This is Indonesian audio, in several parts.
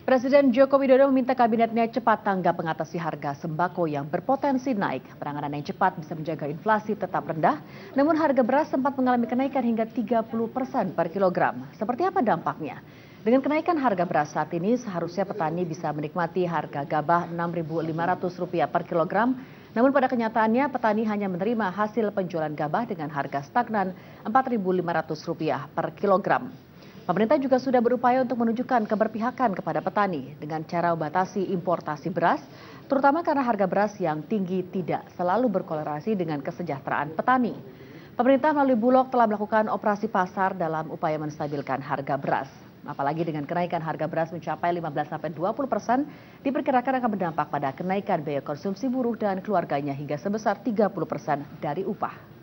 Presiden Joko Widodo meminta kabinetnya cepat tanggap mengatasi harga sembako yang berpotensi naik. Penanganan yang cepat bisa menjaga inflasi tetap rendah, namun harga beras sempat mengalami kenaikan hingga 30% per kilogram. Seperti apa dampaknya? Dengan kenaikan harga beras saat ini, seharusnya petani bisa menikmati harga gabah Rp6.500 per kilogram. Namun pada kenyataannya, petani hanya menerima hasil penjualan gabah dengan harga stagnan Rp4.500 per kilogram. Pemerintah juga sudah berupaya untuk menunjukkan keberpihakan kepada petani dengan cara membatasi importasi beras, terutama karena harga beras yang tinggi tidak selalu berkolerasi dengan kesejahteraan petani. Pemerintah melalui Bulog telah melakukan operasi pasar dalam upaya menstabilkan harga beras. Apalagi dengan kenaikan harga beras mencapai 15-20%, diperkirakan akan berdampak pada kenaikan biaya konsumsi buruh dan keluarganya hingga sebesar 30% dari upah.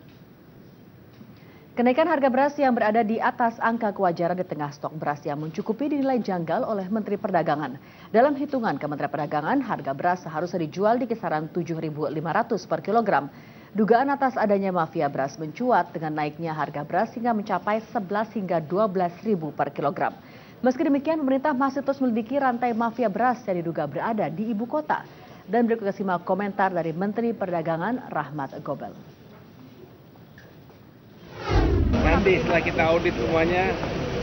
Kenaikan harga beras yang berada di atas angka kewajaran di tengah stok beras yang mencukupi dinilai janggal oleh Menteri Perdagangan. Dalam hitungan Kementerian Perdagangan, harga beras seharusnya dijual di kisaran Rp7.500 per kilogram. Dugaan atas adanya mafia beras mencuat dengan naiknya harga beras hingga mencapai 11 hingga 12.000 per kilogram. Meski demikian, pemerintah masih terus melidiki rantai mafia beras yang diduga berada di ibu kota. Dan berikut simak komentar dari Menteri Perdagangan Rahmat Gobel. Nanti setelah kita audit semuanya,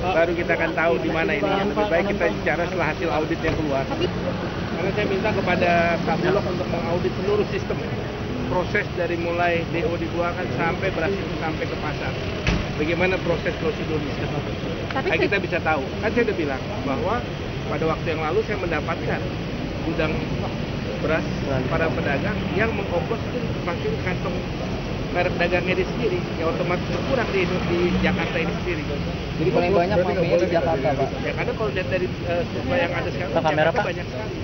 baru kita akan tahu di mana ini. Lebih baik kita bicara setelah hasil auditnya keluar. Karena saya minta kepada Pak Bulog untuk mengaudit seluruh sistem. Proses dari mulai DO dikeluarkan sampai beras itu sampai ke pasar. Bagaimana proses prosedurnya. Nah, kita bisa tahu. Kan saya sudah bilang bahwa pada waktu yang lalu saya mendapatkan gudang beras para pedagang yang mengoplos itu pakai kantong merek dagangnya di sendiri, ya otomatis berkurang di Jakarta ini sendiri. Jadi paling banyak mafianya di Jakarta, Pak? Ya karena kalau lihat dari survei yang ada sekarang, Jakarta banyak sekali.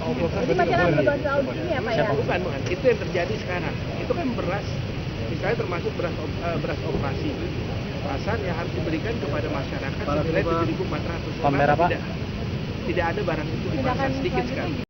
Jadi masih akan berbantu audit ini ya Pak ya? Bukan, itu yang terjadi sekarang. Itu kan beras, misalnya termasuk beras operasi. Pasar yang harus diberikan kepada masyarakat senilai 7.400. Pamer apa? Tidak ada barang itu di pasar, sedikit sekali.